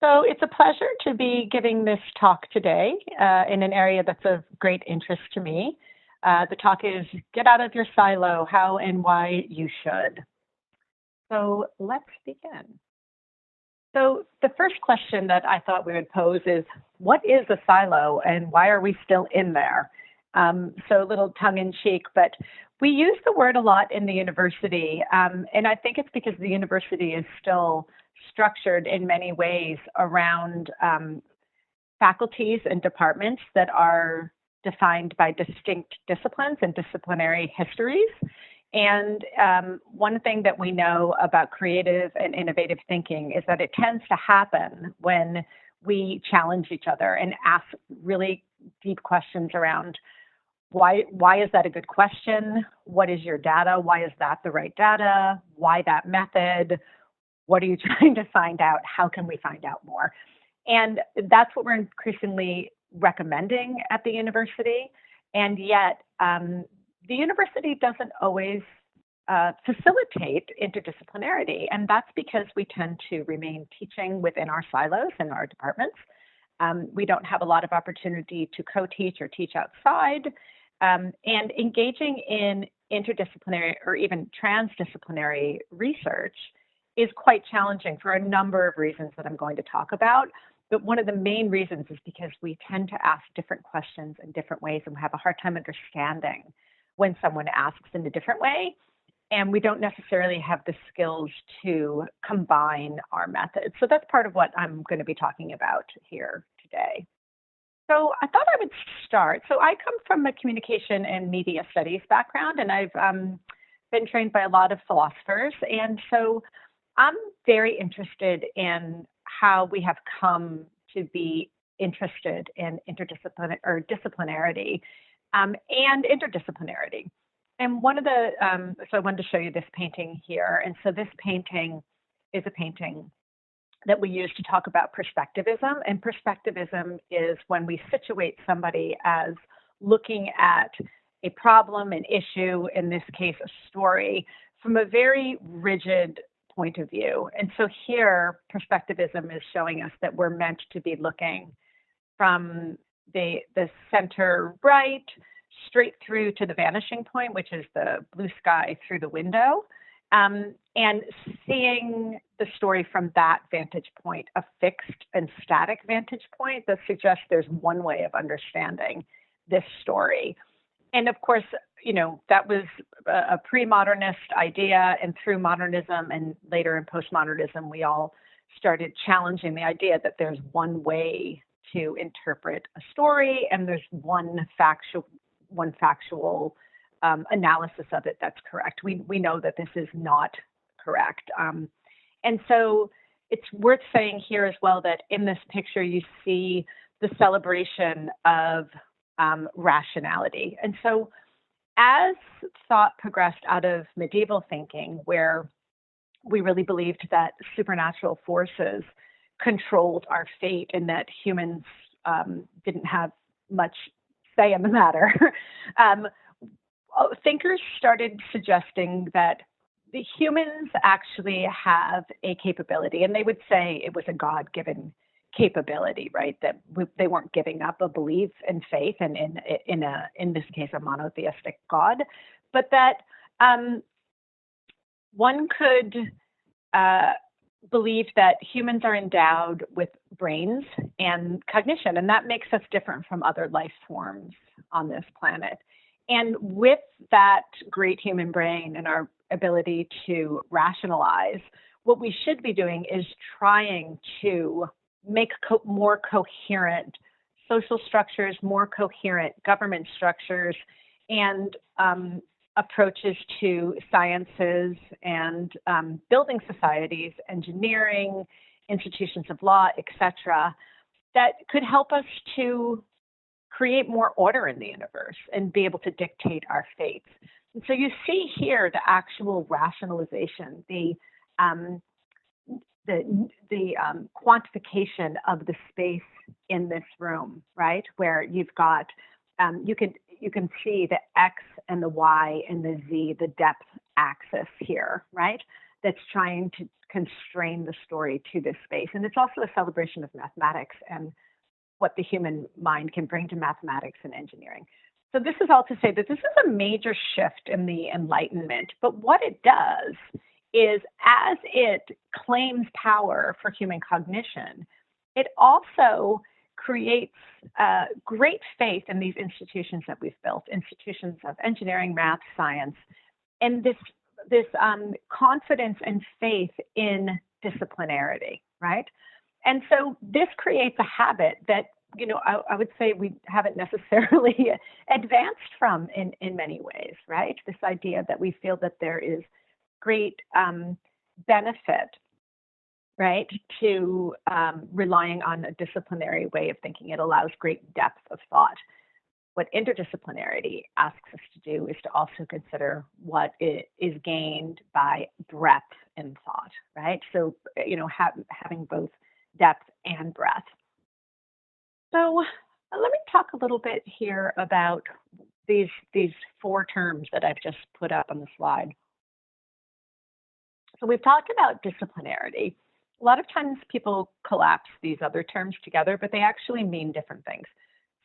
So it's a pleasure to be giving this talk today in an area that's of great interest to me. The talk is Get Out of Your Silo, How and Why You Should. So let's begin. So the first question that I thought we would pose is, what is a silo and why are we still in there? So a little tongue-in-cheek, but we use the word a lot in the university, and I think it's because the university is still structured in many ways around faculties and departments that are defined by distinct disciplines and disciplinary histories. And one thing that we know about creative and innovative thinking is that it tends to happen when we challenge each other and ask really deep questions around why is that a good question? What is your data? Why is that the right data? Why that method? What are you trying to find out? How can we find out more? And that's what we're increasingly recommending at the university. And yet, the university doesn't always facilitate interdisciplinarity. And that's because we tend to remain teaching within our silos in our departments. We don't have a lot of opportunity to co-teach or teach outside. And engaging in interdisciplinary or even transdisciplinary research is quite challenging for a number of reasons that I'm going to talk about. But one of the main reasons is because we tend to ask different questions in different ways and we have a hard time understanding when someone asks in a different way. And we don't necessarily have the skills to combine our methods. So that's part of what I'm going to be talking about here today. So I thought I would start. So I come from a communication and media studies background, and I've been trained by a lot of philosophers. And so I'm very interested in how we have come to be interested in interdisciplinary or disciplinarity and interdisciplinarity. And one of the, so I wanted to show you this painting here. And so this painting is a painting that we use to talk about perspectivism. And perspectivism is when we situate somebody as looking at a problem, an issue, in this case, a story, from a very rigid point of view. And so here, perspectivism is showing us that we're meant to be looking from the center right, straight through to the vanishing point, which is the blue sky through the window, and seeing the story from that vantage point, a fixed and static vantage point that suggests there's one way of understanding this story. And of course, you know, that was a pre-modernist idea, and through modernism and later in postmodernism, we all started challenging the idea that there's one way to interpret a story and there's one factual analysis of it that's correct. We know that this is not correct. And so it's worth saying here as well that in this picture you see the celebration of rationality. And so as thought progressed out of medieval thinking, where we really believed that supernatural forces controlled our fate and that humans didn't have much say in the matter, thinkers started suggesting that the humans actually have a capability, and they would say it was a God-given capability, right? That they weren't giving up a belief and faith, and in this case, a monotheistic God, but that one could believe that humans are endowed with brains and cognition, and that makes us different from other life forms on this planet. And with that great human brain and our ability to rationalize, what we should be doing is trying to make more coherent social structures, more coherent government structures, and approaches to sciences and building societies, engineering, institutions of law, etc., that could help us to create more order in the universe and be able to dictate our fates. And so you see here the actual rationalization, the quantification of the space in this room, right? Where you've got, you can see the X and the Y and the Z, the depth axis here, right? that's trying to constrain the story to this space. And it's also a celebration of mathematics and what the human mind can bring to mathematics and engineering. So this is all to say that this is a major shift in the Enlightenment, but what it does is as it claims power for human cognition, it also creates great faith in these institutions that we've built, institutions of engineering, math, science, and this confidence and faith in disciplinarity, right? And so this creates a habit that, you know, I would say we haven't necessarily advanced from in many ways, right? This idea that we feel that there is great benefit, right, to relying on a disciplinary way of thinking. It allows great depth of thought. What interdisciplinarity asks us to do is to also consider what is gained by breadth in thought, right? So, you know, having both depth and breadth. So let me talk a little bit here about these four terms that I've just put up on the slide. So we've talked about disciplinarity. A lot of times people collapse these other terms together, but they actually mean different things.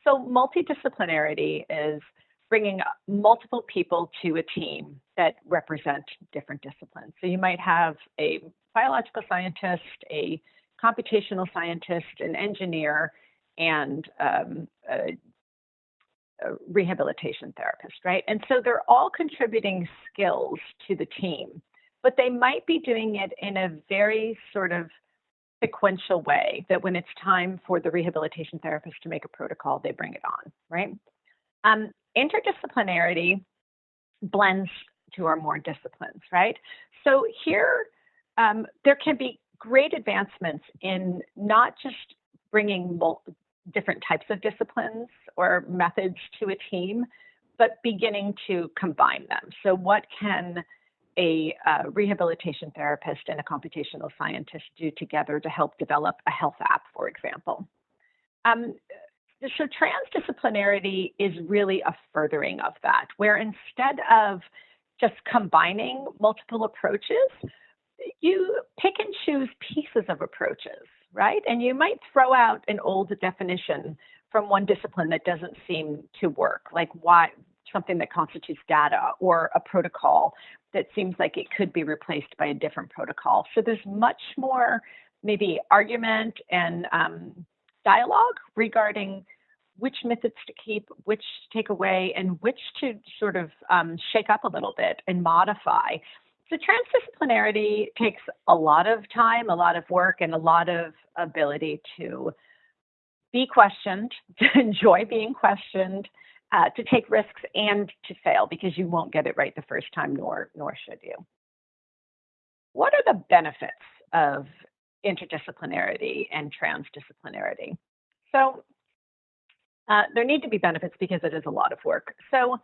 So multidisciplinarity is bringing multiple people to a team that represent different disciplines. So you might have a biological scientist, a computational scientist, an engineer, and a rehabilitation therapist, right? And so they're all contributing skills to the team, but they might be doing it in a very sort of sequential way that when it's time for the rehabilitation therapist to make a protocol, they bring it on, right? Interdisciplinarity blends two or more disciplines, right? So here, there can be great advancements in not just bringing different types of disciplines or methods to a team, but beginning to combine them. So what can a rehabilitation therapist and a computational scientist do together to help develop a health app, for example? So transdisciplinarity is really a furthering of that, where instead of just combining multiple approaches, you pick and choose pieces of approaches, right? And you might throw out an old definition from one discipline that doesn't seem to work, like why something that constitutes data or a protocol that seems like it could be replaced by a different protocol. So there's much more maybe argument and dialogue regarding which methods to keep, which to take away, and which to sort of shake up a little bit and modify. So transdisciplinarity takes a lot of time, a lot of work, and a lot of ability to be questioned, to enjoy being questioned, to take risks, and to fail, because you won't get it right the first time, nor should you. What are the benefits of interdisciplinarity and transdisciplinarity? So there need to be benefits because it is a lot of work. So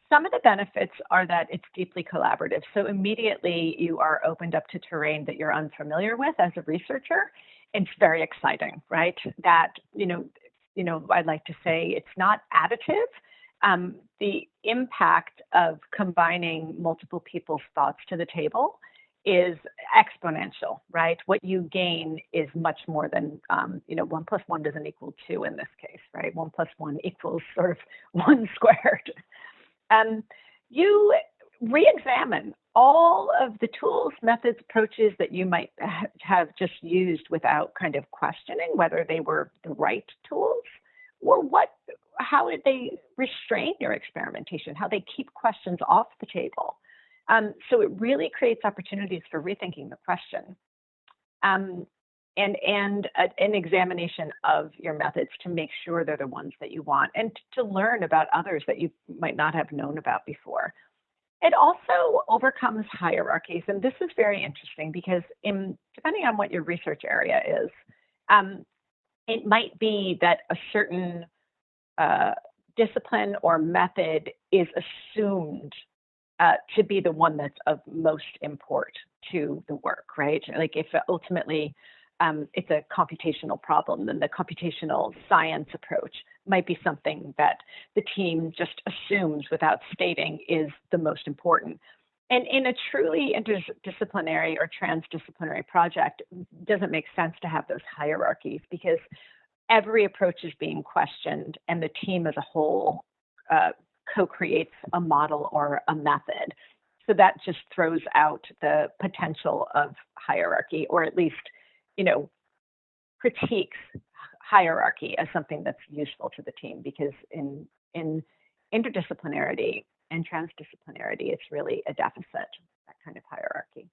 some of the benefits are that it's deeply collaborative. So immediately you are opened up to terrain that you're unfamiliar with as a researcher. It's very exciting, right? That, you know, I'd like to say it's not additive. The impact of combining multiple people's thoughts to the table is exponential, right? What you gain is much more than, 1 + 1 doesn't equal 2 in this case, right? 1 + 1 equals sort of 1 squared. You re-examine all of the tools, methods, approaches that you might have just used without kind of questioning whether they were the right tools or how did they restrain your experimentation, how they keep questions off the table. So it really creates opportunities for rethinking the question and an examination of your methods to make sure they're the ones that you want and to learn about others that you might not have known about before. It also overcomes hierarchies, and this is very interesting because depending on what your research area is, it might be that a certain discipline or method is assumed to be the one that's of most import to the work, right? Like if ultimately it's a computational problem, then the computational science approach might be something that the team just assumes without stating is the most important. And in a truly interdisciplinary or transdisciplinary project, it doesn't make sense to have those hierarchies because every approach is being questioned and the team as a whole co-creates a model or a method. So that just throws out the potential of hierarchy, or at least, critiques hierarchy as something that's useful to the team, because in interdisciplinarity and transdisciplinarity, it's really a deficit, that kind of hierarchy.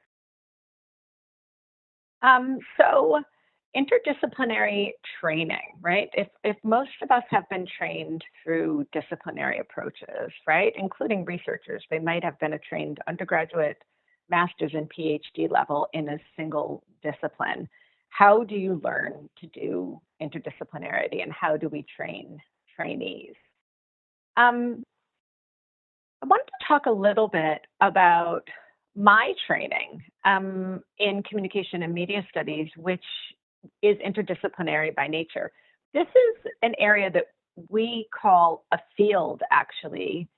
So interdisciplinary training, right? If most of us have been trained through disciplinary approaches, right, including researchers, they might have been a trained undergraduate, master's, and PhD level in a single discipline. How do you learn to do interdisciplinarity, and how do we train trainees? I wanted to talk a little bit about my training in communication and media studies, which is interdisciplinary by nature. This is an area that we call a field, actually,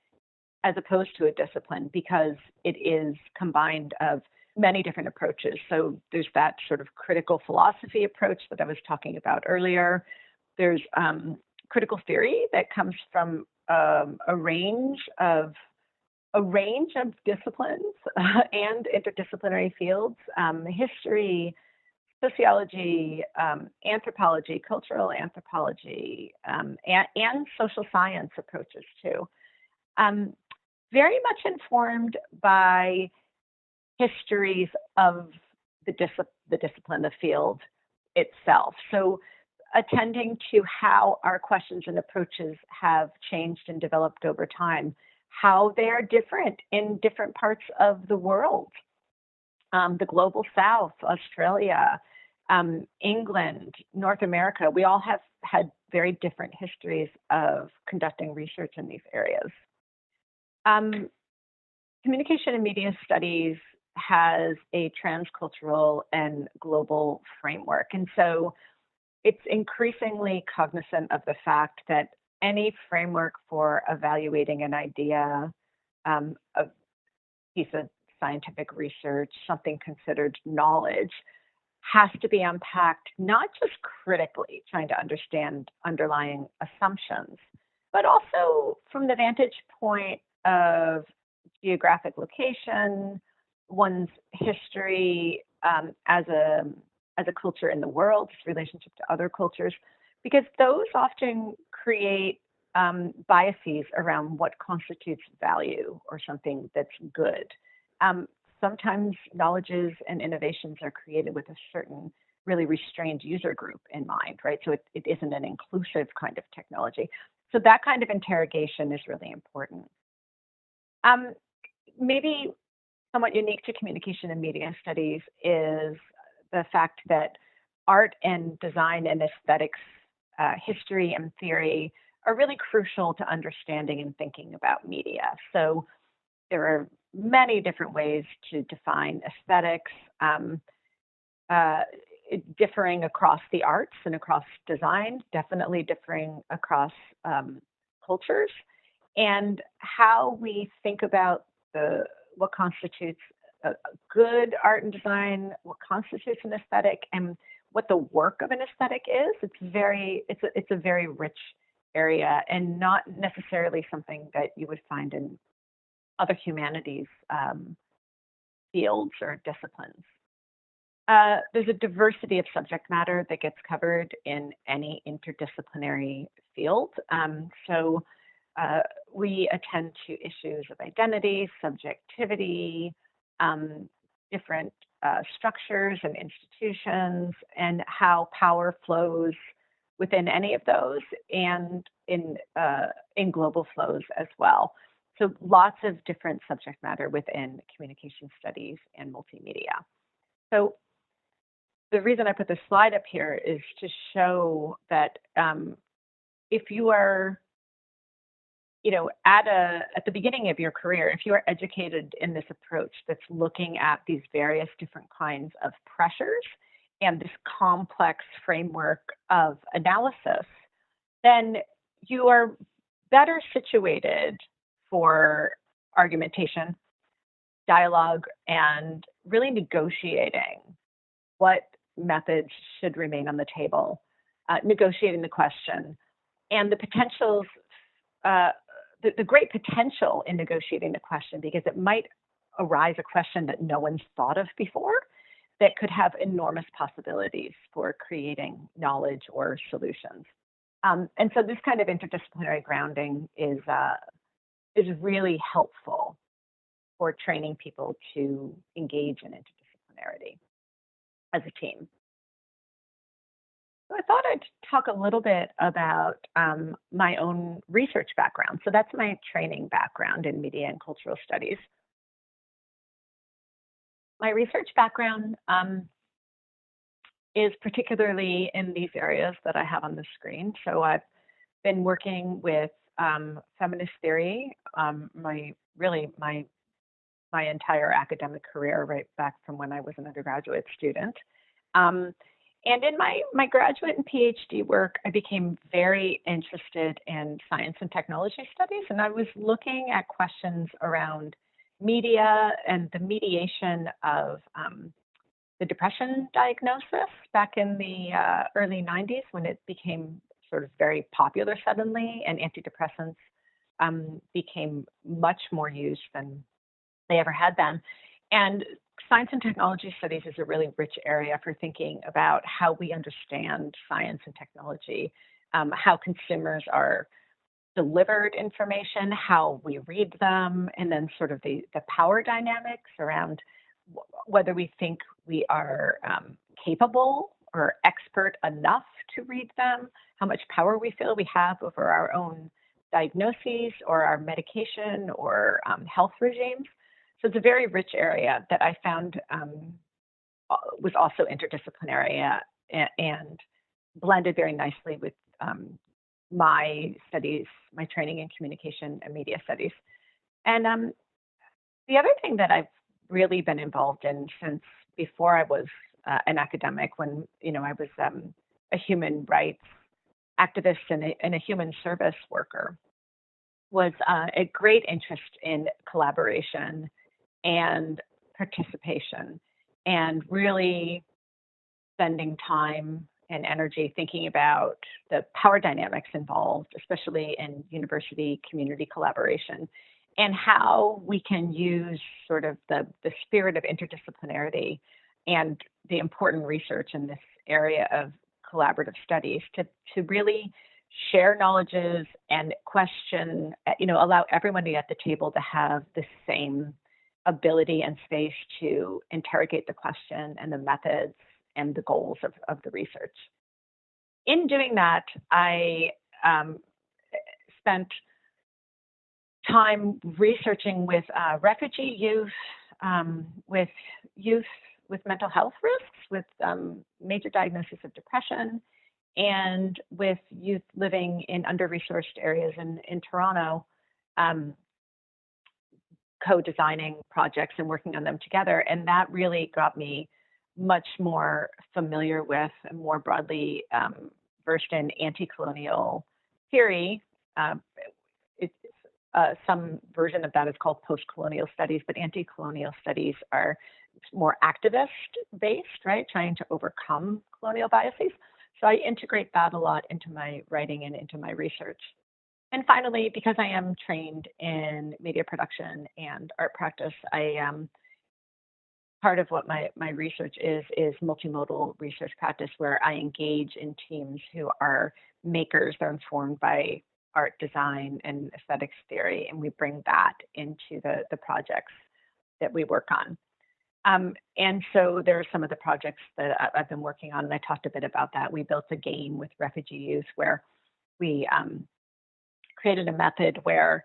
as opposed to a discipline, because it is combined of many different approaches. So there's that sort of critical philosophy approach that I was talking about earlier. There's critical theory that comes from a range of disciplines and interdisciplinary fields: history, sociology, anthropology, cultural anthropology, and social science approaches too. Very much informed by histories of the discipline, the field itself. So attending to how our questions and approaches have changed and developed over time, how they are different in different parts of the world. The global South, Australia, England, North America, we all have had very different histories of conducting research in these areas. Communication and media studies has a transcultural and global framework. And so it's increasingly cognizant of the fact that any framework for evaluating an idea, a piece of scientific research, something considered knowledge, has to be unpacked not just critically, trying to understand underlying assumptions, but also from the vantage point of geographic location, one's history as a culture in the world, its relationship to other cultures, because those often create biases around what constitutes value or something that's good. Sometimes knowledges and innovations are created with a certain really restrained user group in mind, right? So it isn't an inclusive kind of technology. So that kind of interrogation is really important. Maybe somewhat unique to communication and media studies is the fact that art and design and aesthetics, history and theory are really crucial to understanding and thinking about media. So there are many different ways to define aesthetics, differing across the arts and across design, definitely differing across cultures, and how we think about what constitutes a good art and design, what constitutes an aesthetic, and what the work of an aesthetic is. It's a very rich area, and not necessarily something that you would find in other humanities fields or disciplines. There's a diversity of subject matter that gets covered in any interdisciplinary field. So we attend to issues of identity, subjectivity, different structures and institutions, and how power flows within any of those, and in global flows as well. So lots of different subject matter within communication studies and multimedia. So the reason I put this slide up here is to show that if you are, at the beginning of your career, if you are educated in this approach that's looking at these various different kinds of pressures and this complex framework of analysis, then you are better situated for argumentation, dialogue and really negotiating what methods should remain on the table, negotiating the question, and the potentials, the great potential in negotiating the question, because it might arise a question that no one's thought of before that could have enormous possibilities for creating knowledge or solutions. And so this kind of interdisciplinary grounding is really helpful for training people to engage in interdisciplinarity as a team. So I thought I'd talk a little bit about my own research background. So that's my training background in media and cultural studies. My research background is particularly in these areas that I have on the screen. So I've been working with feminist theory, my entire academic career, right back from when I was an undergraduate student. And in my graduate and PhD work, I became very interested in science and technology studies, and I was looking at questions around media and the mediation of the depression diagnosis back in the early 90s, when it became sort of very popular suddenly, and antidepressants became much more used than they ever had been. And science and technology studies is a really rich area for thinking about how we understand science and technology, how consumers are delivered information, how we read them, and then sort of the power dynamics around whether we think we are capable or expert enough to read them, how much power we feel we have over our own diagnoses or our medication or health regimes. So it's a very rich area that I found was also interdisciplinary and blended very nicely with my studies, my training in communication and media studies. And the other thing that I've really been involved in since before I was an academic, when I was a human rights activist and a human service worker, was a great interest in collaboration and participation, and really spending time and energy thinking about the power dynamics involved, especially in university community collaboration, and how we can use sort of the spirit of interdisciplinarity and the important research in this area of collaborative studies to really share knowledges and question, allow everybody at the table to have the same ability and space to interrogate the question and the methods and the goals of the research. In doing that, I spent time researching with refugee youth, with youth with mental health risks, with major diagnosis of depression, and with youth living in under-resourced areas in Toronto, co-designing projects and working on them together. And that really got me much more familiar with and more broadly versed in anti-colonial theory. Some version of that is called post-colonial studies, but anti-colonial studies are more activist-based, right? Trying to overcome colonial biases. So I integrate that a lot into my writing and into my research. And finally, because I am trained in media production and art practice, part of what my research is multimodal research practice, where I engage in teams who are makers. They're informed by art design and aesthetics theory, and we bring that into the projects that we work on. And so there are some of the projects that I've been working on, and I talked a bit about that. We built a game with refugee youth where we created a method where,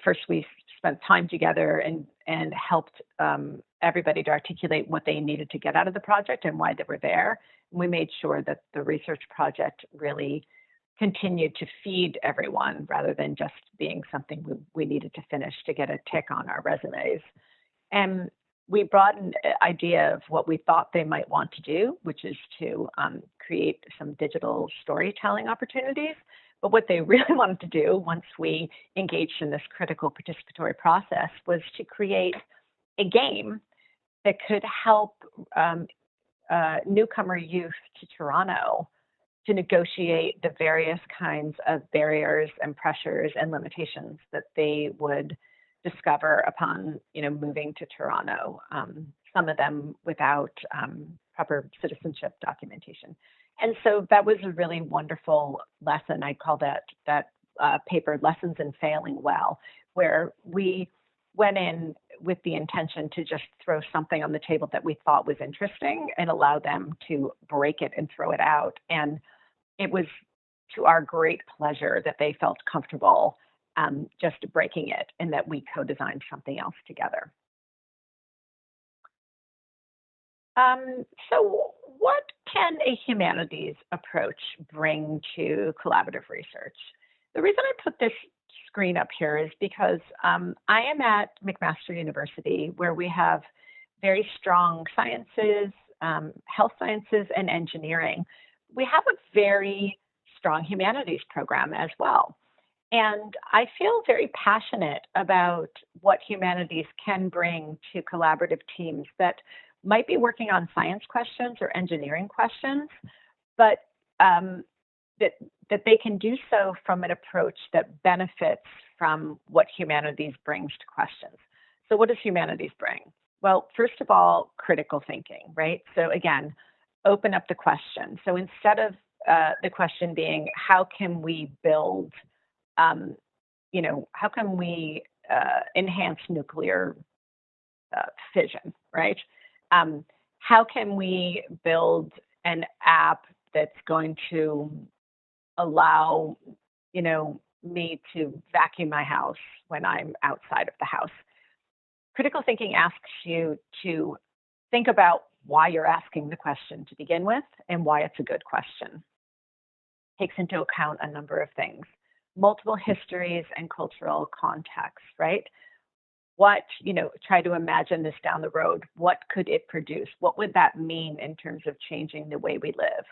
first we spent time together and helped everybody to articulate what they needed to get out of the project and why they were there. And we made sure that the research project really continued to feed everyone rather than just being something we needed to finish to get a tick on our resumes. And we brought an idea of what we thought they might want to do, which is to create some digital storytelling opportunities. But what they really wanted to do once we engaged in this critical participatory process was to create a game that could help newcomer youth to Toronto to negotiate the various kinds of barriers and pressures and limitations that they would discover upon, moving to Toronto. Some of them without proper citizenship documentation. And so that was a really wonderful lesson. I call that paper Lessons in Failing Well, where we went in with the intention to just throw something on the table that we thought was interesting and allow them to break it and throw it out. And it was to our great pleasure that they felt comfortable just breaking it and that we co-designed something else together. So what can a humanities approach bring to collaborative research? The reason I put this screen up here is because I am at McMaster University, where we have very strong sciences, health sciences, and engineering. We have a very strong humanities program as well. And I feel very passionate about what humanities can bring to collaborative teams that might be working on science questions or engineering questions, but that they can do so from an approach that benefits from what humanities brings to questions. So what does humanities bring? Well, first of all, critical thinking, right? So again, open up the question. So instead of the question being, how can we build, how can we enhance nuclear fission, right? How can we build an app that's going to allow, me to vacuum my house when I'm outside of the house? Critical thinking asks you to think about why you're asking the question to begin with and why it's a good question. Takes into account a number of things, multiple histories and cultural contexts, right? What, try to imagine this down the road. What could it produce? What would that mean in terms of changing the way we live?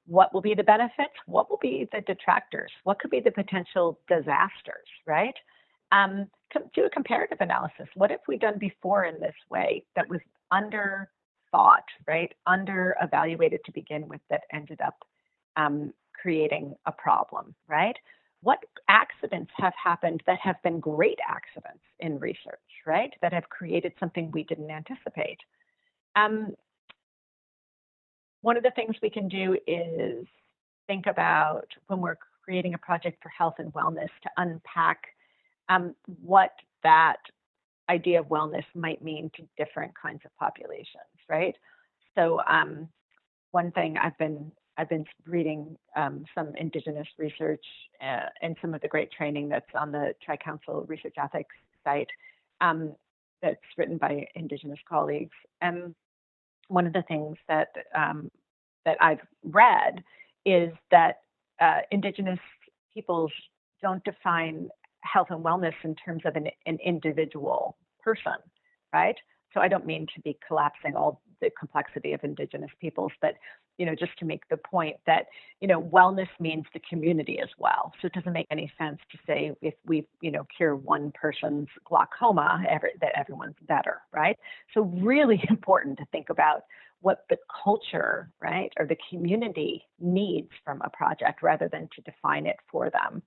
What will be the benefits? What will be the detractors? What could be the potential disasters, right? Do a comparative analysis. What have we done before in this way that was under thought, right? Under evaluated to begin with, that ended up creating a problem, right? What accidents have happened that have been great accidents in research, right? That have created something we didn't anticipate. One of the things we can do is think about when we're creating a project for health and wellness to unpack what that idea of wellness might mean to different kinds of populations, right? So one thing I've been reading some Indigenous research and some of the great training that's on the Tri-Council Research Ethics site that's written by Indigenous colleagues. And one of the things that I've read is that Indigenous peoples don't define health and wellness in terms of an individual person, right? So I don't mean to be collapsing all the complexity of Indigenous peoples, but just to make the point that wellness means the community as well. So it doesn't make any sense to say if we cure one person's glaucoma, that everyone's better, right? So really important to think about what the culture, right, or the community needs from a project rather than to define it for them.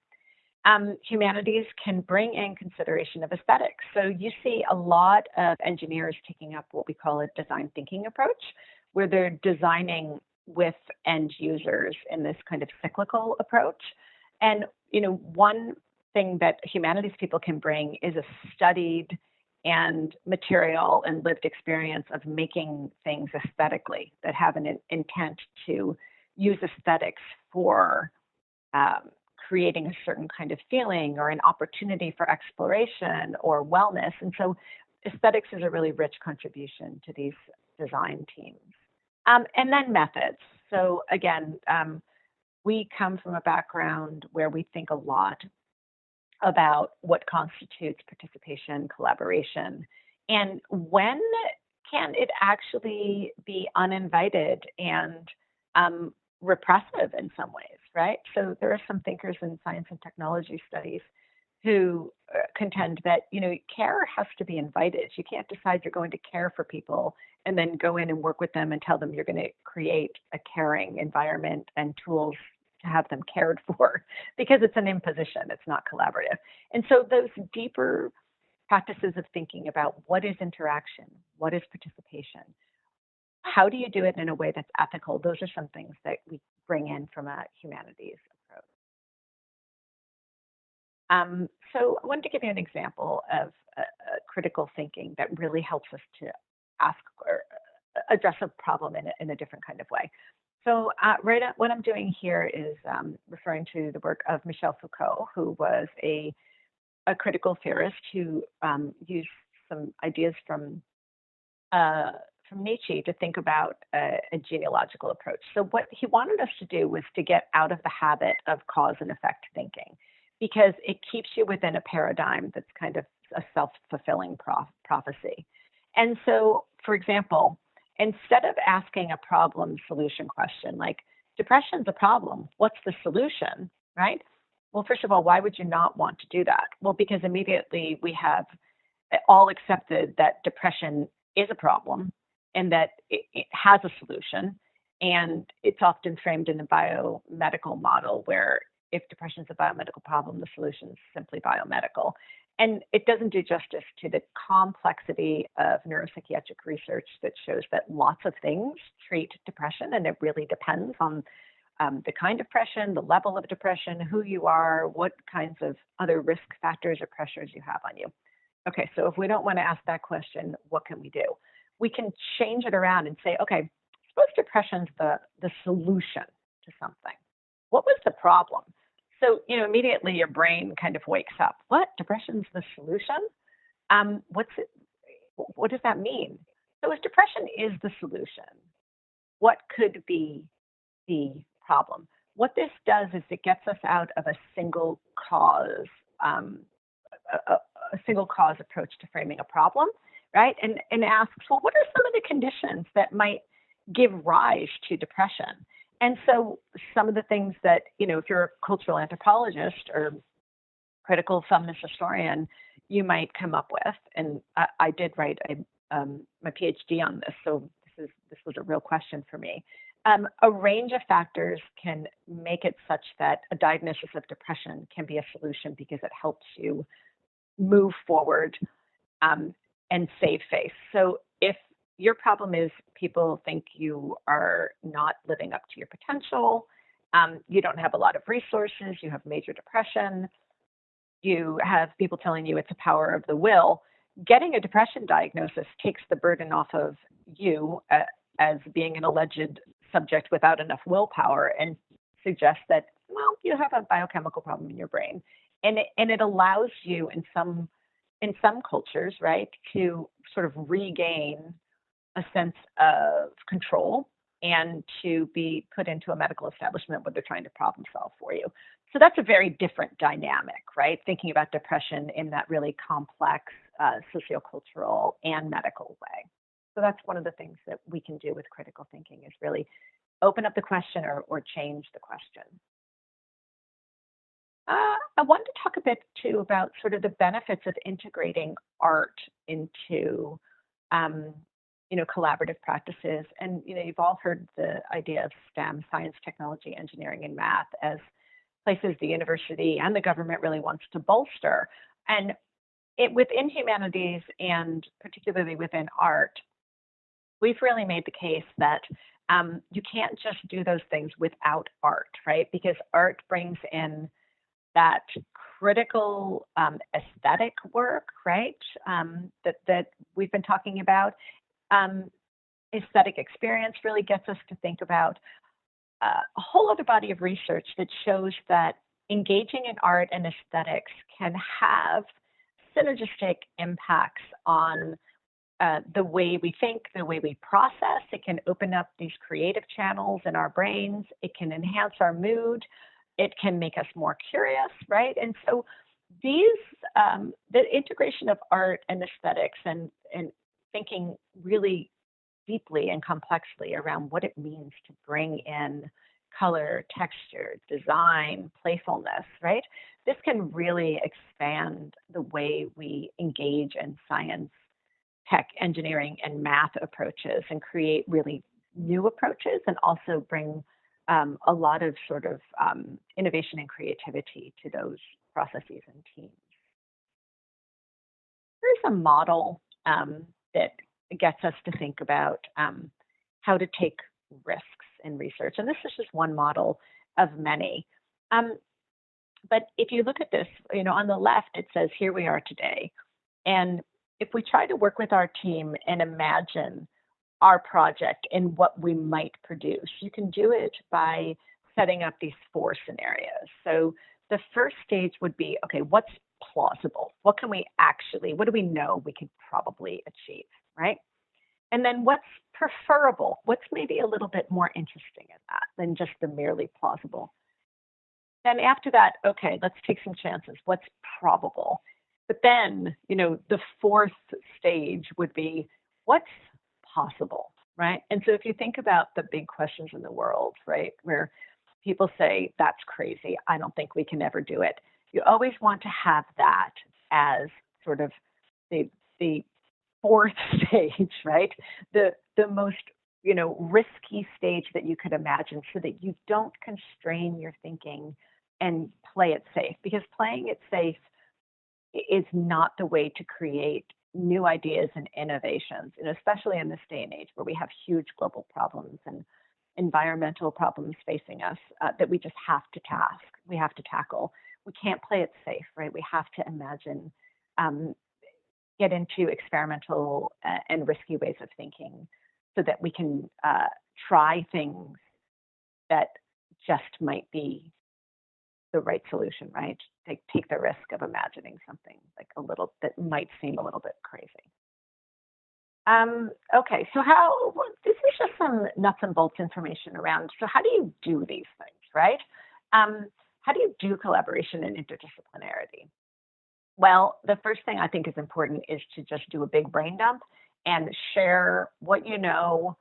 Humanities can bring in consideration of aesthetics. So you see a lot of engineers taking up what we call a design thinking approach, where they're designing with end users in this kind of cyclical approach. And one thing that humanities people can bring is a studied and material and lived experience of making things aesthetically that have an intent to use aesthetics for creating a certain kind of feeling or an opportunity for exploration or wellness. And so aesthetics is a really rich contribution to these design teams. And then methods. So again, we come from a background where we think a lot about what constitutes participation, collaboration, and when can it actually be uninvited and repressive in some ways, right? So there are some thinkers in science and technology studies who contend that, care has to be invited. You can't decide you're going to care for people and then go in and work with them and tell them you're going to create a caring environment and tools to have them cared for, because it's an imposition, it's not collaborative. And so those deeper practices of thinking about what is interaction, what is participation, how do you do it in a way that's ethical, those are some things that we bring in from a humanities approach. So I wanted to give you an example of critical thinking that really helps us to ask or address a problem in a different kind of way. So what I'm doing here is referring to the work of Michel Foucault, who was a critical theorist who used some ideas from Nietzsche to think about a genealogical approach. So what he wanted us to do was to get out of the habit of cause and effect thinking, because it keeps you within a paradigm that's kind of a self-fulfilling prophecy. And so, for example, instead of asking a problem solution question like, depression's a problem, what's the solution, right? Well, first of all, why would you not want to do that? Well, because immediately we have all accepted that depression is a problem and that it has a solution. And it's often framed in a biomedical model where if depression is a biomedical problem, the solution is simply biomedical. And it doesn't do justice to the complexity of neuropsychiatric research that shows that lots of things treat depression, and it really depends on the kind of depression, the level of depression, who you are, what kinds of other risk factors or pressures you have on you. Okay, so if we don't want to ask that question, what can we do? We can change it around and say, okay, suppose depression's the solution to something. What was the problem? So, immediately your brain kind of wakes up. What? Depression's the solution? What does that mean? So if depression is the solution, what could be the problem? What this does is it gets us out of a single cause, a single cause approach to framing a problem, right? And asks, well, what are some of the conditions that might give rise to depression? And so some of the things that, if you're a cultural anthropologist or critical feminist historian, you might come up with, and I did write my PhD on this, so this was a real question for me. A range of factors can make it such that a diagnosis of depression can be a solution because it helps you move forward and save face. So if your problem is people think you are not living up to your potential, you don't have a lot of resources, you have major depression, you have people telling you it's a power of the will, getting a depression diagnosis takes the burden off of you as being an alleged subject without enough willpower and suggests that, well, you have a biochemical problem in your brain. And it allows you in some cultures, right, to sort of regain a sense of control and to be put into a medical establishment where they're trying to problem solve for you. So that's a very different dynamic, right? Thinking about depression in that really complex sociocultural and medical way. So that's one of the things that we can do with critical thinking is really open up the question or change the question. I wanted to talk a bit too about sort of the benefits of integrating art into collaborative practices. And, you've all heard the idea of STEM, science, technology, engineering, and math, as places the university and the government really wants to bolster. And within humanities and particularly within art, we've really made the case that you can't just do those things without art, right? Because art brings in that critical aesthetic work, right? That we've been talking about. Aesthetic experience really gets us to think about a whole other body of research that shows that engaging in art and aesthetics can have synergistic impacts on the way we think, the way we process. It can open up these creative channels in our brains. It can enhance our mood. It can make us more curious, right? And so the integration of art and aesthetics and thinking really deeply and complexly around what it means to bring in color, texture, design, playfulness, right? this can really expand the way we engage in science, tech, engineering, and math approaches and create really new approaches and also bring a lot of sort of innovation and creativity to those processes and teams. Here's a model that gets us to think about how to take risks in research. And this is just one model of many. But if you look at this, on the left, it says, here we are today. And if we try to work with our team and imagine our project and what we might produce, you can do it by setting up these 4 scenarios. So the first stage would be, okay, what's plausible? What do we know we could probably achieve, right? And then what's preferable? What's maybe a little bit more interesting in that than just the merely plausible? Then after that, okay, let's take some chances. What's probable? But then, the 4th stage would be what's possible, right? And so if you think about the big questions in the world, right, where people say, that's crazy, I don't think we can ever do it. You always want to have that as sort of the 4th stage, right? The most, risky stage that you could imagine so that you don't constrain your thinking and play it safe, because playing it safe is not the way to create new ideas and innovations, and especially in this day and age where we have huge global problems and environmental problems facing us that we just have to tackle. We can't play it safe, right? We have to imagine, get into experimental and risky ways of thinking so that we can try things that just might be the right solution, right? Take the risk of imagining something like that might seem a little bit crazy. Okay, so this is just some nuts and bolts information around, so how do you do these things, right? How do you do collaboration and interdisciplinarity? Well, the first thing I think is important is to just do a big brain dump and share what you know,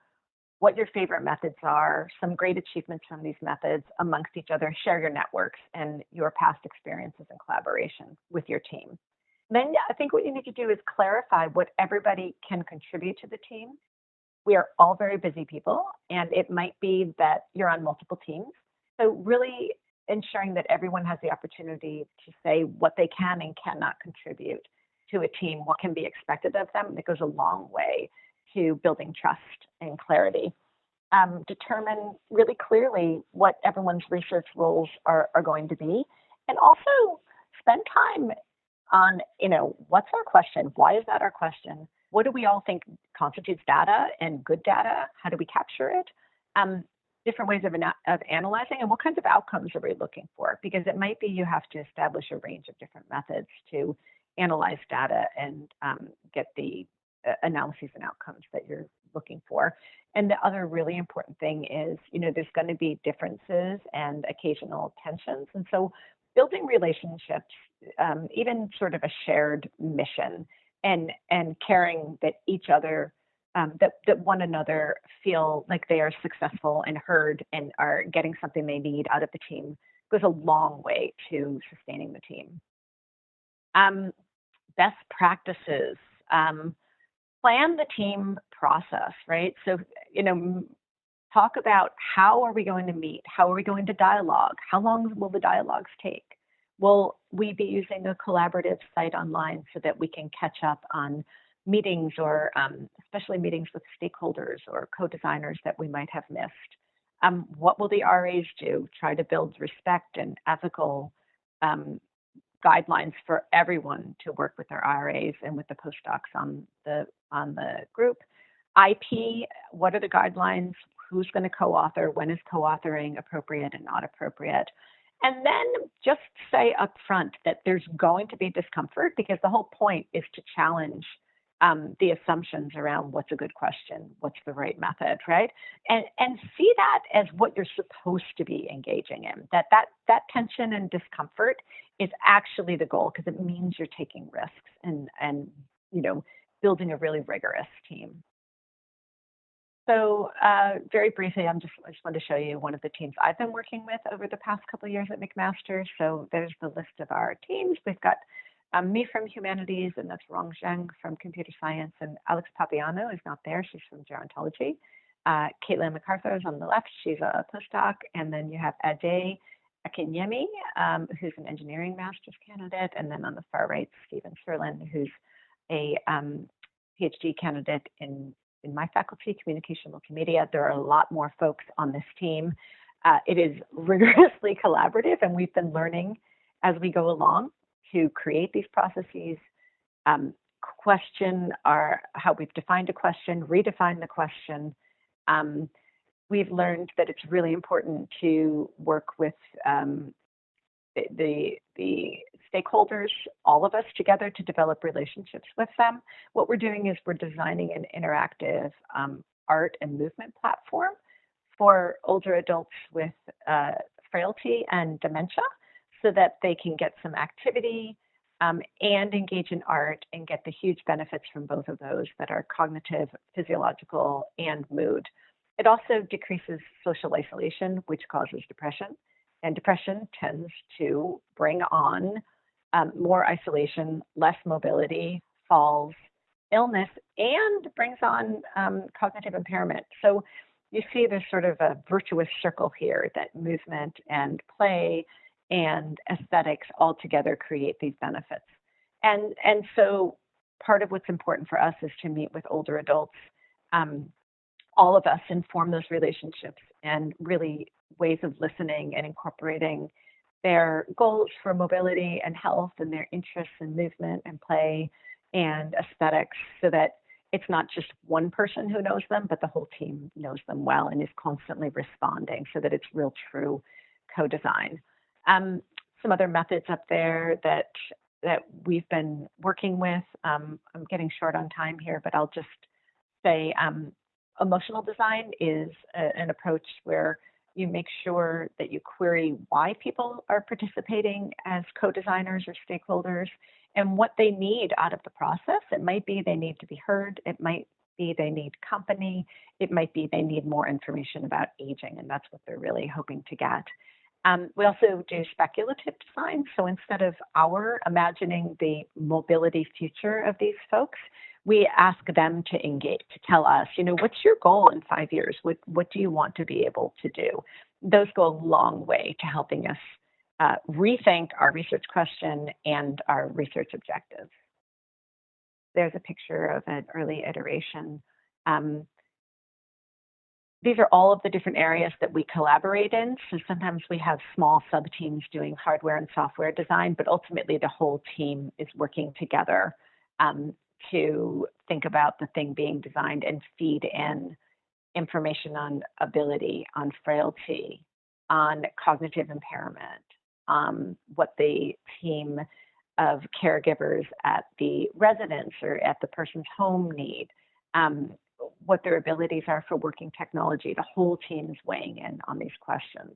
what your favorite methods are, some great achievements from these methods amongst each other, share your networks and your past experiences in collaboration with your team. Then I think what you need to do is clarify what everybody can contribute to the team. We are all very busy people, and it might be that you're on multiple teams. So really ensuring that everyone has the opportunity to say what they can and cannot contribute to a team, what can be expected of them. It goes a long way to building trust and clarity. Determine really clearly what everyone's research roles are going to be, and also spend time on, what's our question? Why is that our question? What do we all think constitutes data and good data? How do we capture it? Different ways of analyzing, and what kinds of outcomes are we looking for? Because it might be you have to establish a range of different methods to analyze data and get the analyses and outcomes that you're looking for. And the other really important thing is, there's going to be differences and occasional tensions. And so building relationships, even sort of a shared mission, and caring that each other, that one another feel like they are successful and heard and are getting something they need out of the team goes a long way to sustaining the team. Best practices. Plan the team process, right? So, talk about how are we going to meet? How are we going to dialogue? How long will the dialogues take? Will we be using a collaborative site online so that we can catch up on meetings, or especially meetings with stakeholders or co-designers that we might have missed? What will the RAs do? Try to build respect and ethical guidelines for everyone to work with their RAs and with the postdocs on the group. IP, what are the guidelines? Who's going to co-author? When is co-authoring appropriate and not appropriate? And then just say up front that there's going to be discomfort, because the whole point is to challenge the assumptions around what's a good question, what's the right method, right? And see that as what you're supposed to be engaging in, that tension and discomfort is actually the goal, because it means you're taking risks and building a really rigorous team. So very briefly, I just want to show you one of the teams I've been working with over the past couple of years at McMaster. So there's the list of our teams. We've got me from humanities, and that's Rong Zheng from computer science, and Alex Papiano is not there. She's from gerontology. Caitlin MacArthur is on the left. She's a postdoc. And then you have Ade Akinyemi, who's an engineering master's candidate. And then on the far right, Stephen Serlin, who's a PhD candidate in my faculty, communication multimedia. There are a lot more folks on this team. It is rigorously collaborative, and we've been learning as we go along to create these processes, question how we've defined a question, redefine the question. We've learned that it's really important to work with the stakeholders, all of us together, to develop relationships with them. What we're doing is we're designing an interactive art and movement platform for older adults with frailty and dementia, so that they can get some activity and engage in art and get the huge benefits from both of those that are cognitive, physiological, and mood. It also decreases social isolation, which causes depression. And depression tends to bring on more isolation, less mobility, falls, illness, and brings on cognitive impairment. So you see there's sort of a virtuous circle here, that movement and play and aesthetics all together create these benefits. And so part of what's important for us is to meet with older adults, all of us, inform those relationships, and really ways of listening and incorporating their goals for mobility and health and their interests in movement and play and aesthetics, so that it's not just one person who knows them, but the whole team knows them well and is constantly responding, so that it's real true co-design. Some other methods up there that we've been working with, I'm getting short on time here, but I'll just say emotional design is an approach where you make sure that you query why people are participating as co-designers or stakeholders and what they need out of the process. It might be they need to be heard. It might be they need company. It might be they need more information about aging, and that's what they're really hoping to get. We also do speculative design. So instead of our imagining the mobility future of these folks, we ask them to engage, to tell us, what's your goal in 5 years? What do you want to be able to do? Those go a long way to helping us rethink our research question and our research objectives. There's a picture of an early iteration. These are all of the different areas that we collaborate in. So sometimes we have small sub-teams doing hardware and software design, but ultimately the whole team is working together to think about the thing being designed and feed in information on ability, on frailty, on cognitive impairment, what the team of caregivers at the residence or at the person's home need, what their abilities are for working technology. The whole team is weighing in on these questions.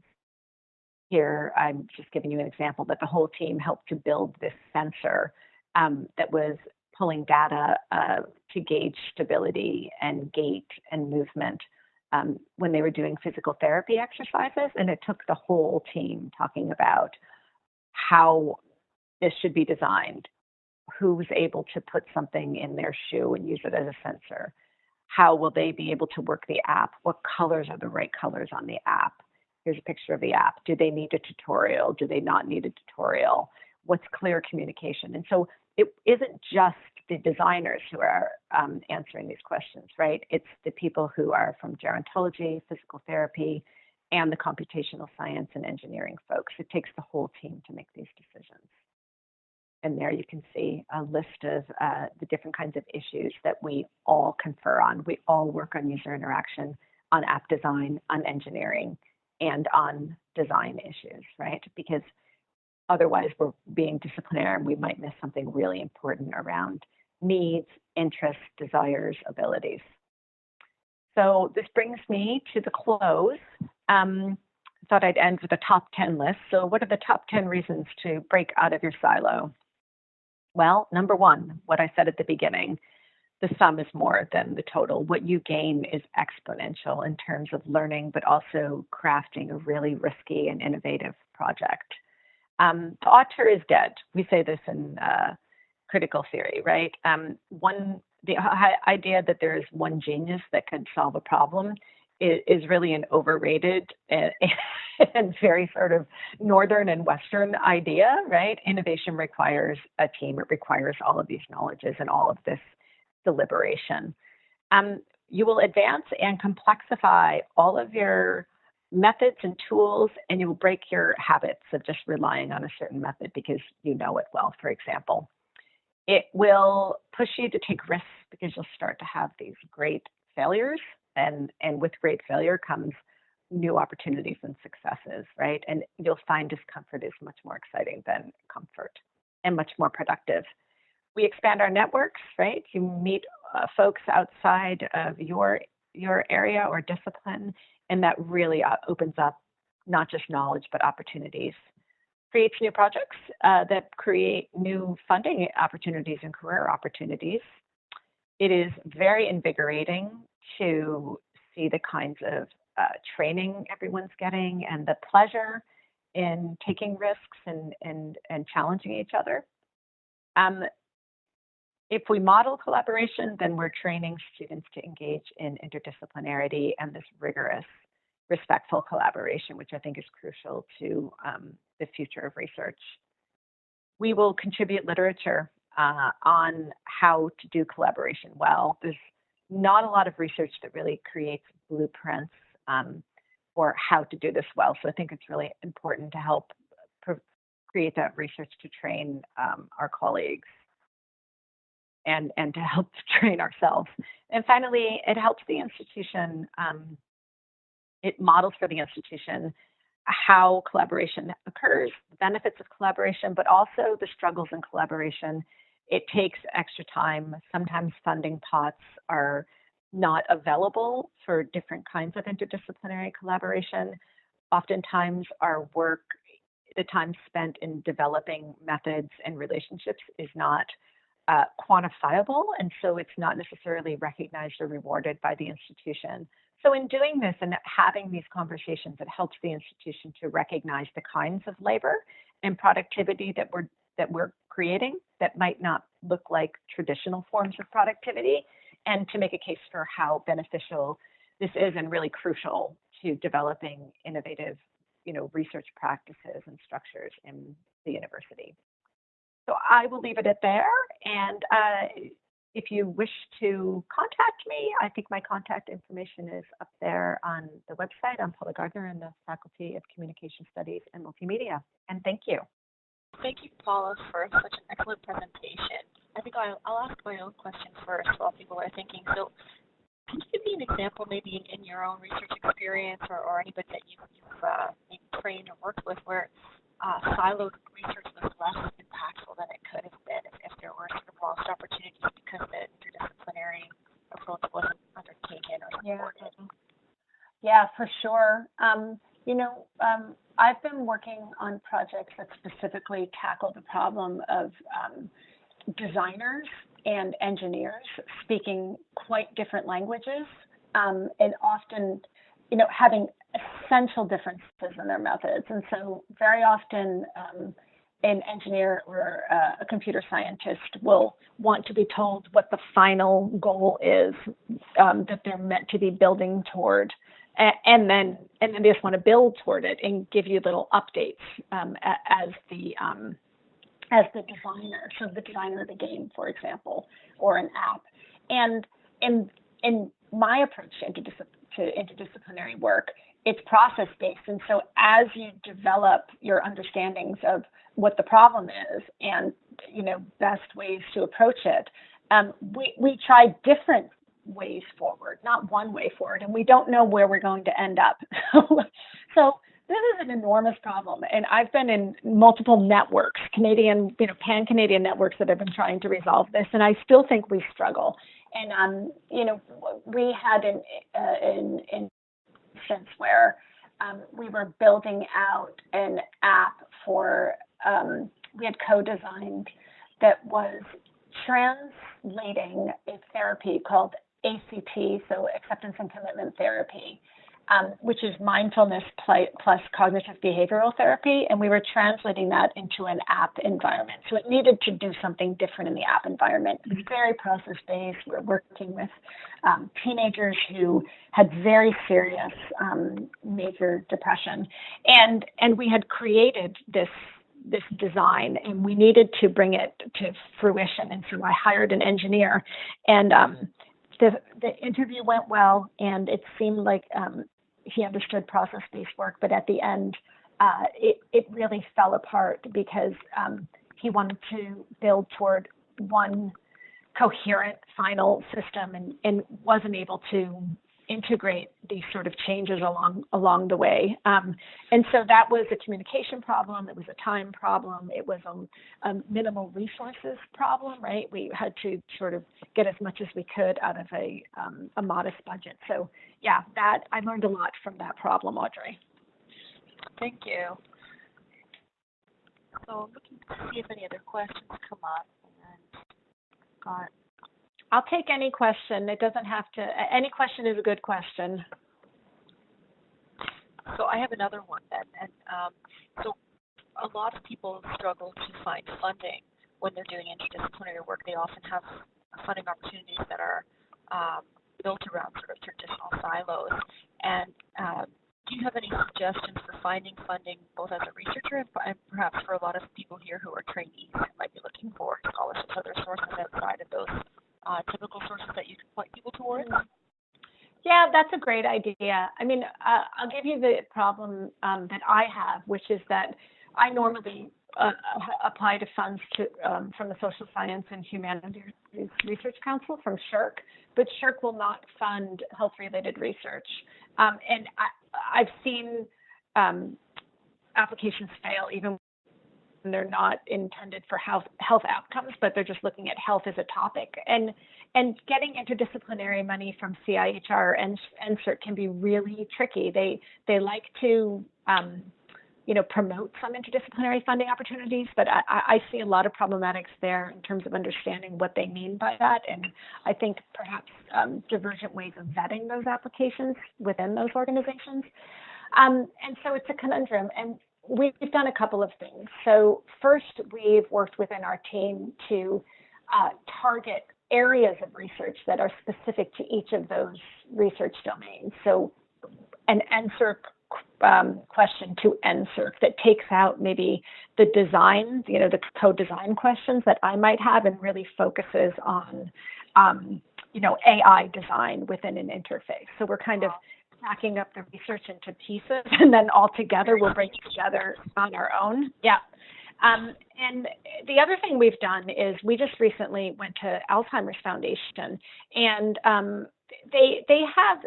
Here, I'm just giving you an example, but the whole team helped to build this sensor that was pulling data to gauge stability and gait and movement when they were doing physical therapy exercises. And it took the whole team talking about how this should be designed, who's able to put something in their shoe and use it as a sensor. How will they be able to work the app? What colors are the right colors on the app? Here's a picture of the app. Do they need a tutorial? Do they not need a tutorial? What's clear communication? And so it isn't just the designers who are answering these questions, right? It's the people who are from gerontology, physical therapy, and the computational science and engineering folks. It takes the whole team to make these decisions. And there you can see a list of the different kinds of issues that we all confer on. We all work on user interaction, on app design, on engineering, and on design issues, right? Because otherwise we're being disciplinary and we might miss something really important around needs, interests, desires, abilities. So this brings me to the close. I thought I'd end with a top 10 list. So what are the top 10 reasons to break out of your silo? Well, number one, what I said at the beginning, the sum is more than the total. What you gain is exponential in terms of learning, but also crafting a really risky and innovative project. The auteur is dead. We say this in critical theory, right? The idea that there is one genius that can solve a problem is really an overrated and very sort of northern and western idea, right? Innovation requires a team. It requires all of these knowledges and all of this deliberation. You will advance and complexify all of your methods and tools, and you will break your habits of just relying on a certain method because you know it well, for example. It will push you to take risks because you'll start to have these great failures, and with great failure comes new opportunities and successes, right? And you'll find discomfort is much more exciting than comfort and much more productive. We expand our networks, right? You meet folks outside of your area or discipline, and that really opens up not just knowledge, but opportunities. Creates new projects that create new funding opportunities and career opportunities. It is very invigorating to see the kinds of training everyone's getting and the pleasure in taking risks and challenging each other. If we model collaboration, then we're training students to engage in interdisciplinarity and this rigorous, respectful collaboration, which I think is crucial to the future of research. We will contribute literature on how to do collaboration well. There's not a lot of research that really creates blueprints for how to do this well. So I think it's really important to help create that research to train our colleagues and to help train ourselves. And finally, it helps the institution, it models for the institution how collaboration occurs, the benefits of collaboration, but also the struggles in collaboration. It takes extra time. Sometimes funding pots are not available for different kinds of interdisciplinary collaboration. Oftentimes our work, the time spent in developing methods and relationships is not quantifiable, and so it's not necessarily recognized or rewarded by the institution. So in doing this and having these conversations, it helps the institution to recognize the kinds of labor and productivity that we're creating that might not look like traditional forms of productivity, and to make a case for how beneficial this is and really crucial to developing innovative, research practices and structures in the university. So I will leave it at there. And if you wish to contact me, I think my contact information is up there on the website. I'm Paula Gardner in the Faculty of Communication Studies and Multimedia. And thank you. Thank you, Paula, for such an excellent presentation. I think I'll ask my own question first while people are thinking. So can you give me an example maybe in your own research experience or anybody that you've trained or worked with where siloed research was less impactful than it could have been if there were sort of lost opportunities because the interdisciplinary approach wasn't undertaken or supported? Yeah, for sure. I've been working on projects that specifically tackle the problem of designers and engineers speaking quite different languages and often, having essential differences in their methods. And so very often an engineer or a computer scientist will want to be told what the final goal is that they're meant to be building toward. And then they just want to build toward it and give you little updates as the designer, so the designer of the game, for example, or an app. And in my approach to interdisciplinary work, it's process-based. And so as you develop your understandings of what the problem is and, best ways to approach it, we try different ways forward, not one way forward, and we don't know where we're going to end up. So this is an enormous problem, and I've been in multiple networks, Canadian, pan-Canadian networks that have been trying to resolve this, and I still think we struggle. And we had an instance where we were building out an app for, we had co-designed that was translating a therapy called ACT, so acceptance and commitment therapy, which is mindfulness plus cognitive behavioral therapy, and we were translating that into an app environment. So it needed to do something different in the app environment. It's very process-based. We're working with teenagers who had very serious major depression, and we had created this design, and we needed to bring it to fruition. And so I hired an engineer, and the interview went well, and it seemed like he understood process-based work, but at the end, it really fell apart because he wanted to build toward one coherent final system and wasn't able to integrate these sort of changes along the way. And so that was a communication problem. It was a time problem. It was a minimal resources problem, right? We had to sort of get as much as we could out of a modest budget. So yeah, that I learned a lot from that problem, Audrey. Thank you. So I'm looking to see if any other questions come up. And I'll take any question. It doesn't have to, any question is a good question. So I have another one then. And so a lot of people struggle to find funding when they're doing interdisciplinary work. They often have funding opportunities that are built around sort of traditional silos. And do you have any suggestions for finding funding both as a researcher and perhaps for a lot of people here who are trainees who might be looking for scholarships, other sources outside of those typical sources that you can point people towards? Yeah, that's a great idea. I mean, I'll give you the problem that I have, which is that I normally apply to funds from the Social Science and Humanities Research Council, from SSHRC, but SSHRC will not fund health-related research. And I've seen applications fail even when they're not intended for health outcomes, but they're just looking at health as a topic. And getting interdisciplinary money from CIHR and NSERC can be really tricky. They like to promote some interdisciplinary funding opportunities, but I see a lot of problematics there in terms of understanding what they mean by that. And I think perhaps divergent ways of vetting those applications within those organizations. And so it's a conundrum. And we've done a couple of things. So first, we've worked within our team to target areas of research that are specific to each of those research domains. So an NSERC question to NSERC that takes out maybe the design, the code design questions that I might have, and really focuses on, AI design within an interface. So we're kind of backing up the research into pieces, and then all together we'll bring it together on our own. Yeah. And the other thing we've done is we just recently went to Alzheimer's Foundation, and they have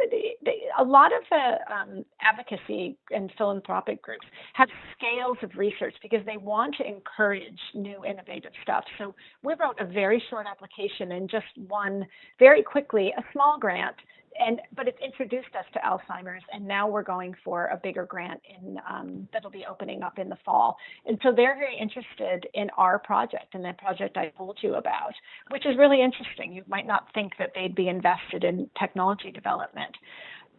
a lot of the advocacy and philanthropic groups have scales of research because they want to encourage new innovative stuff. So we wrote a very short application and just won very quickly a small grant. But it's introduced us to Alzheimer's, and now we're going for a bigger grant that'll be opening up in the fall. And so they're very interested in our project and the project I told you about, which is really interesting. You might not think that they'd be invested in technology development.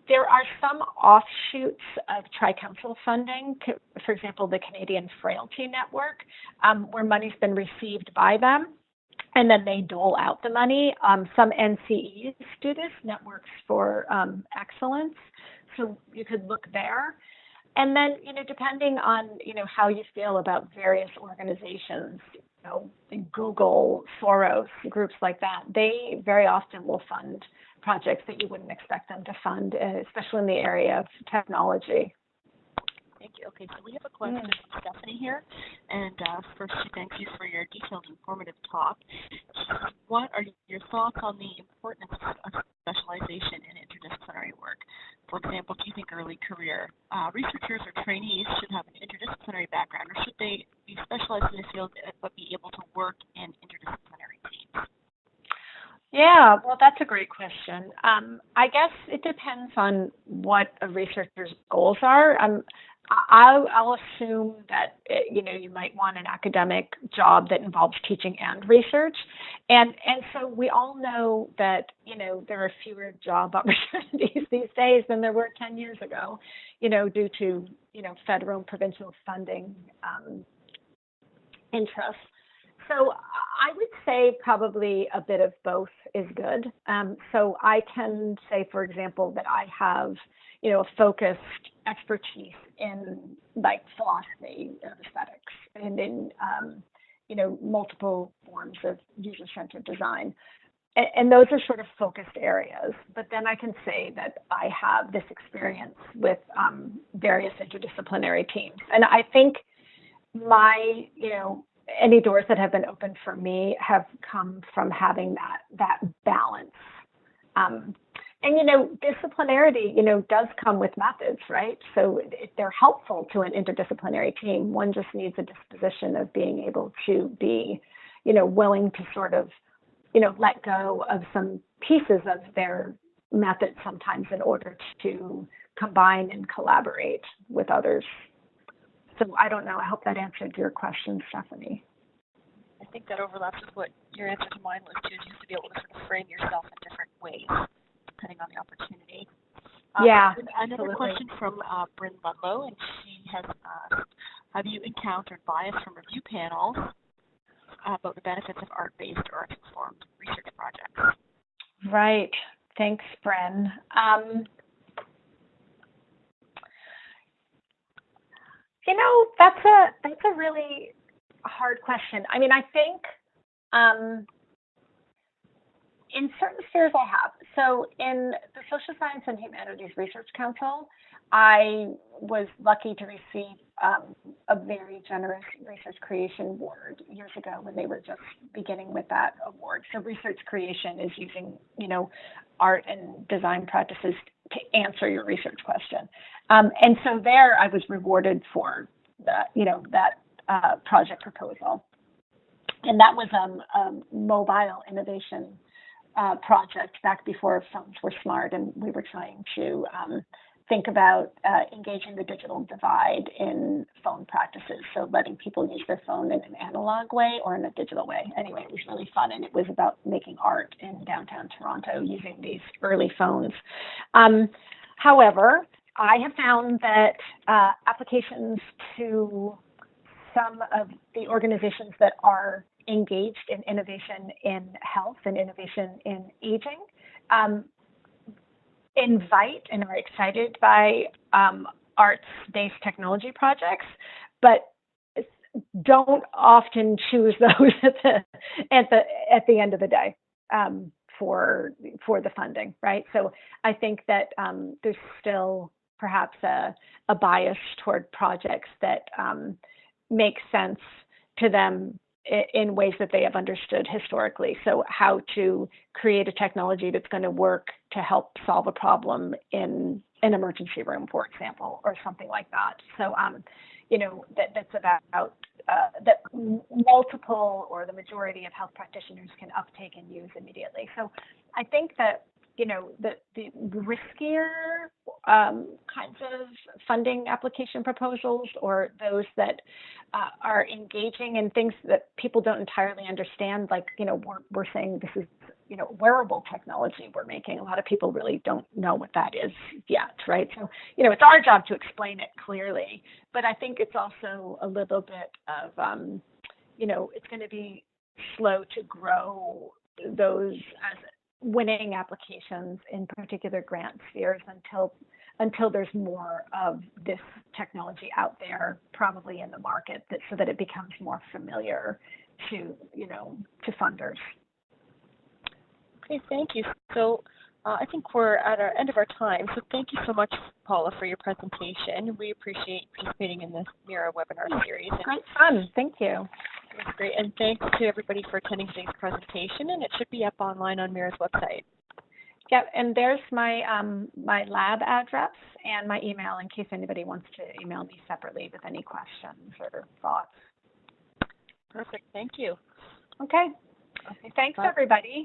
There are some offshoots of Tri-Council funding, for example, the Canadian Frailty Network, where money's been received by them, and then they dole out the money. Some NCEs do this, Networks for Excellence, so you could look there. And then, depending on, how you feel about various organizations, Google, Soros, groups like that, they very often will fund projects that you wouldn't expect them to fund, especially in the area of technology. Thank you. Okay, so we have a question from Stephanie here, and first she thanks you for your detailed, informative talk. What are your thoughts on the importance of specialization in interdisciplinary work? For example, do you think early career researchers or trainees should have an interdisciplinary background, or should they be specialized in a field but be able to work in interdisciplinary teams? Yeah, well, that's a great question. I guess it depends on what a researcher's goals are. I'll assume that you might want an academic job that involves teaching and research, and so we all know that there are fewer job opportunities these days than there were 10 years ago, due to federal and provincial funding interests. So I would say probably a bit of both is good. So I can say, for example, that I have a focused expertise in like philosophy of aesthetics and in multiple forms of user-centered design. And those are sort of focused areas. But then I can say that I have this experience with various interdisciplinary teams. And I think my, any doors that have been opened for me have come from having that balance. And disciplinarity, does come with methods, right? So they're helpful to an interdisciplinary team. One just needs a disposition of being able to be, willing to sort of, let go of some pieces of their method sometimes in order to combine and collaborate with others. So I don't know. I hope that answered your question, Stephanie. I think that overlaps with what your answer to mine was too, just to be able to sort of frame yourself in different ways, depending on the opportunity. Yeah. Another question from Bryn Ludlow, and she has asked, have you encountered bias from review panels about the benefits of art-based or art-informed research projects? Right. Thanks, Bryn. That's a really hard question. I mean, I think in certain spheres I have. So in the Social Science and Humanities Research Council, I was lucky to receive a very generous research creation award years ago when they were just beginning with that award. So research creation is using, art and design practices to answer your research question. And so there I was rewarded for that, that project proposal. And that was a mobile innovation project back before phones were smart, and we were trying to think about engaging the digital divide in phone practices, so letting people use their phone in an analog way or in a digital way. Anyway, it was really fun, and it was about making art in downtown Toronto using these early phones. However, I have found that applications to some of the organizations that are engaged in innovation in health and innovation in aging invite and are excited by arts-based technology projects, but don't often choose those at the end of the day for the funding, right? So I think that there's still perhaps a bias toward projects that make sense to them in ways that they have understood historically. So how to create a technology that's going to work to help solve a problem in an emergency room, for example, or something like that. So, that's about that multiple or the majority of health practitioners can uptake and use immediately. So I think that, the riskier kinds of funding application proposals, or those that are engaging in things that people don't entirely understand, like, we're saying this is, wearable technology we're making. A lot of people really don't know what that is yet, right? So, it's our job to explain it clearly, but I think it's also a little bit of, it's going to be slow to grow those as winning applications in particular grant spheres until there's more of this technology out there, probably in the market, so that it becomes more familiar to funders. Okay, thank you. So I think we're at our end of our time. So thank you so much, Paula, for your presentation. We appreciate participating in this MIRA Webinar Series. Great fun. Thank you. It was great. And thanks to everybody for attending today's presentation. And it should be up online on MIRA's website. Yeah, and there's my my lab address and my email in case anybody wants to email me separately with any questions or thoughts. Perfect. Thank you. Okay. Thanks, everybody.